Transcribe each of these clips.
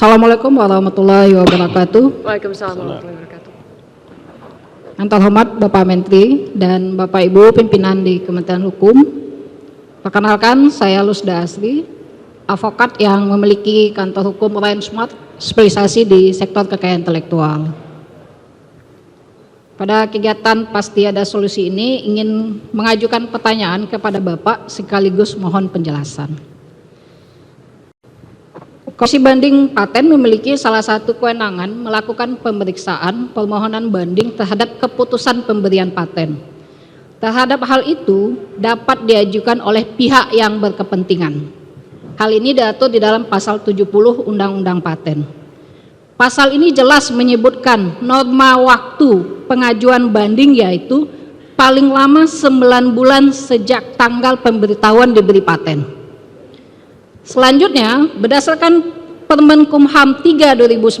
Assalamualaikum warahmatullahi wabarakatuh. Waalaikumsalam warahmatullahi wabarakatuh. Yang terhormat Bapak Menteri dan Bapak Ibu pimpinan di Kementerian Hukum. Perkenalkan, saya Lusda Asri, advokat yang memiliki kantor hukum Ryan Smart, spesialisasi di sektor kekayaan intelektual. Pada kegiatan Pasti Ada Solusi ini ingin mengajukan pertanyaan kepada Bapak sekaligus mohon penjelasan. Komisi Banding Paten memiliki salah satu kewenangan melakukan pemeriksaan permohonan banding terhadap keputusan pemberian paten. Terhadap hal itu dapat diajukan oleh pihak yang berkepentingan. Hal ini diatur di dalam pasal 70 Undang-Undang Paten. Pasal ini jelas menyebutkan norma waktu pengajuan banding yaitu paling lama 9 bulan sejak tanggal pemberitahuan diberi paten. Selanjutnya, berdasarkan Permenkumham 3 2019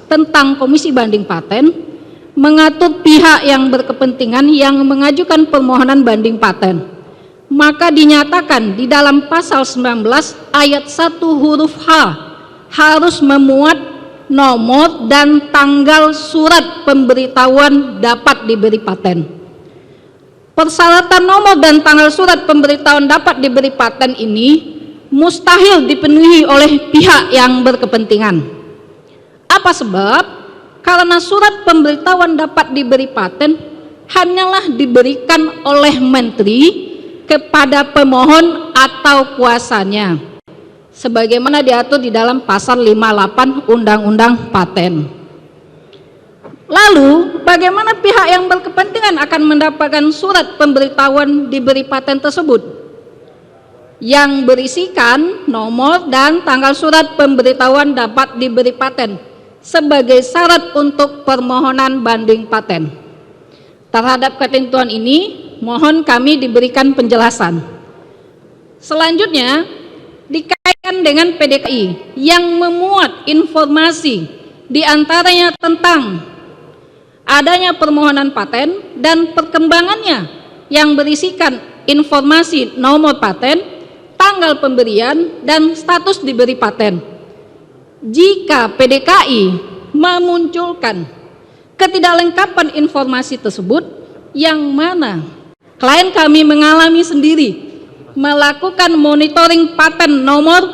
tentang Komisi Banding Paten, mengatur pihak yang berkepentingan yang mengajukan permohonan banding paten. Maka dinyatakan di dalam pasal 19 ayat 1 huruf H harus memuat nomor dan tanggal surat pemberitahuan dapat diberi paten. Persyaratan nomor dan tanggal surat pemberitahuan dapat diberi paten ini mustahil dipenuhi oleh pihak yang berkepentingan. Apa sebab? Karena surat pemberitahuan dapat diberi paten hanyalah diberikan oleh menteri kepada pemohon atau kuasanya, sebagaimana diatur di dalam pasal 58 Undang-Undang Paten. Lalu, bagaimana pihak yang berkepentingan akan mendapatkan surat pemberitahuan diberi paten tersebut? Yang berisikan nomor dan tanggal surat pemberitahuan dapat diberi paten sebagai syarat untuk permohonan banding paten. Terhadap ketentuan ini, mohon kami diberikan penjelasan. Selanjutnya, dikaitkan dengan PDKI yang memuat informasi diantaranya tentang adanya permohonan paten dan perkembangannya yang berisikan informasi nomor paten, tanggal pemberian, dan status diberi paten. Jika PDKI memunculkan ketidaklengkapan informasi tersebut, yang mana klien kami mengalami sendiri melakukan monitoring paten nomor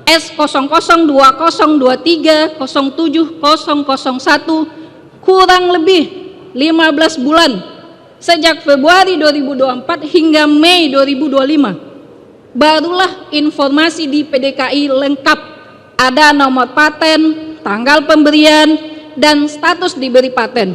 S0020230701 kurang lebih 15 bulan sejak Februari 2024 hingga Mei 2025. Barulah informasi di PDKI lengkap, ada nomor paten, tanggal pemberian, dan status diberi paten.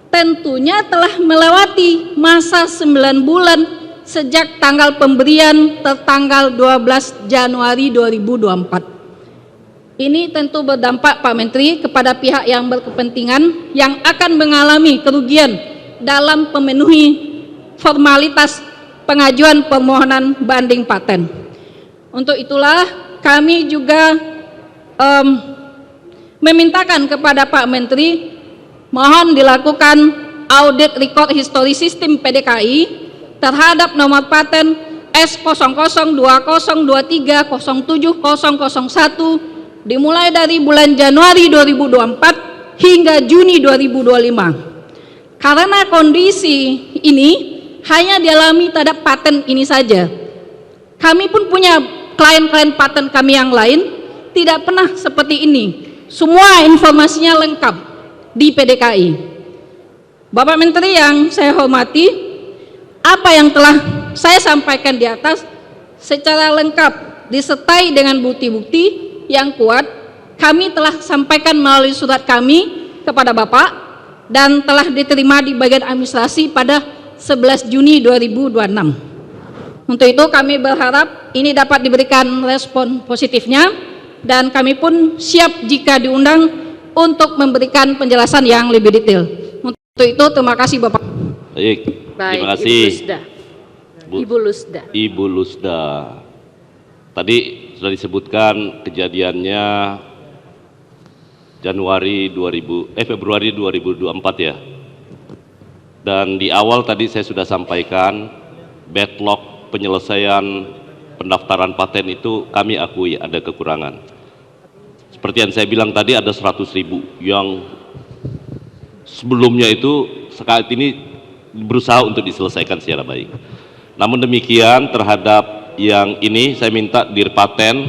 Tentunya telah melewati masa 9 bulan sejak tanggal pemberian tertanggal 12 Januari 2024. Ini tentu berdampak Pak Menteri kepada pihak yang berkepentingan yang akan mengalami kerugian dalam memenuhi formalitas pengajuan permohonan banding paten. Untuk itulah kami juga memintakan kepada Pak Menteri mohon dilakukan audit record history sistem PDKI terhadap nomor paten S002023070001 dimulai dari bulan Januari 2024 hingga Juni 2025. Karena kondisi ini hanya dialami terhadap paten ini saja. Kami pun punya klien-klien paten kami yang lain tidak pernah seperti ini. Semua informasinya lengkap di PDKI. Bapak Menteri yang saya hormati, apa yang telah saya sampaikan di atas secara lengkap disertai dengan bukti-bukti yang kuat kami telah sampaikan melalui surat kami kepada Bapak dan telah diterima di bagian administrasi pada 11 Juni 2026. Untuk itu kami berharap ini dapat diberikan respon positifnya dan kami pun siap jika diundang untuk memberikan penjelasan yang lebih detail. Untuk itu terima kasih Bapak. Baik, terima kasih Ibu Lusda. Tadi sudah disebutkan kejadiannya Februari 2024 ya. Dan di awal tadi saya sudah sampaikan backlog penyelesaian pendaftaran paten itu kami akui ada kekurangan. seperti yang saya bilang tadi ada 100.000 yang sebelumnya itu saat ini berusaha untuk diselesaikan secara baik. Namun demikian terhadap yang ini saya minta Dirpaten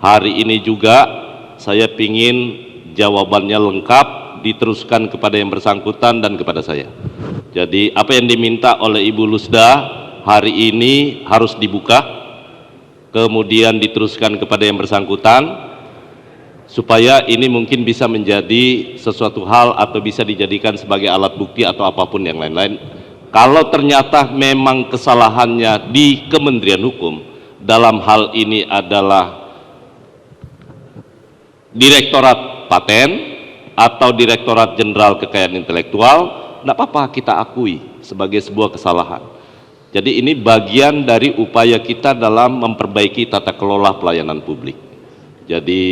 hari ini juga saya pingin jawabannya lengkap, diteruskan kepada yang bersangkutan dan kepada saya. Jadi apa yang diminta oleh Ibu Lusda hari ini harus dibuka, kemudian diteruskan kepada yang bersangkutan, supaya ini mungkin bisa menjadi sesuatu hal atau bisa dijadikan sebagai alat bukti atau apapun yang lain-lain. Kalau ternyata memang kesalahannya di Kementerian Hukum, dalam hal ini adalah Direktorat Paten atau Direktorat Jenderal Kekayaan Intelektual, tidak apa-apa kita akui sebagai sebuah kesalahan. Jadi ini bagian dari upaya kita dalam memperbaiki tata kelola pelayanan publik. Jadi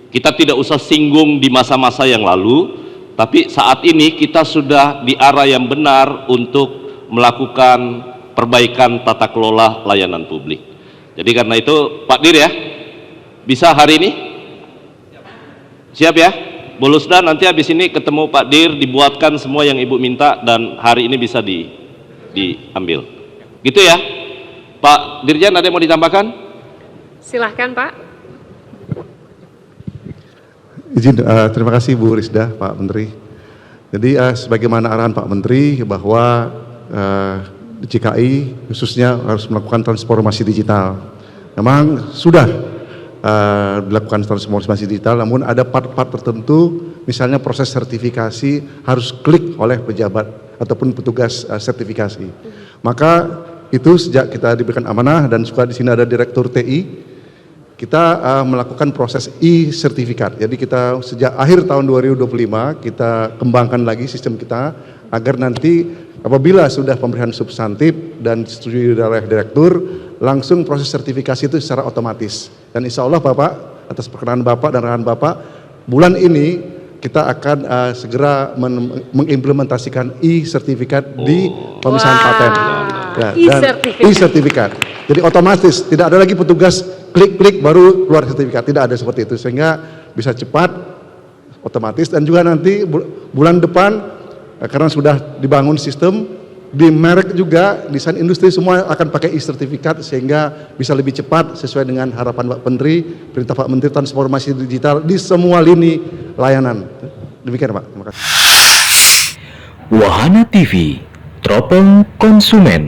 kita tidak usah singgung di masa-masa yang lalu, tapi saat ini kita sudah di arah yang benar untuk melakukan perbaikan tata kelola layanan publik. Jadi karena itu Pak Dir ya, bisa hari ini? Siap ya? Bu Lusda nanti habis ini ketemu Pak Dir, dibuatkan semua yang Ibu minta dan hari ini bisa diambil. Gitu ya? Pak Dirjen ada yang mau ditambahkan? Silahkan Pak. Izin, terima kasih Bu Risda, Pak Menteri. Jadi sebagaimana arahan Pak Menteri bahwa di CKI khususnya harus melakukan transformasi digital. Memang sudah dilakukan transformasi digital, namun ada part-part tertentu, misalnya proses sertifikasi harus klik oleh pejabat ataupun petugas sertifikasi. Maka itu sejak kita diberikan amanah dan juga di sini ada Direktur TI, kita melakukan proses e-sertifikat. Jadi kita sejak akhir tahun 2025 kita kembangkan lagi sistem kita agar nanti apabila sudah pemberian substantif dan disetujui oleh direktur, langsung proses sertifikasi itu secara otomatis. Dan insya Allah Bapak, atas perkenan Bapak dan arahan Bapak, bulan ini kita akan segera mengimplementasikan e-sertifikat di pemisahan paten. Ya, e-sertifikat. Jadi otomatis, tidak ada lagi petugas klik-klik baru keluar sertifikat, tidak ada seperti itu, sehingga bisa cepat, otomatis. Dan juga nanti bulan depan karena sudah dibangun sistem di merek juga, desain industri semua akan pakai e-sertifikat sehingga bisa lebih cepat sesuai dengan harapan Pak Menteri, perintah Pak Menteri transformasi digital di semua lini layanan. Demikian Pak, terima kasih. Wahana TV, teropong konsumen.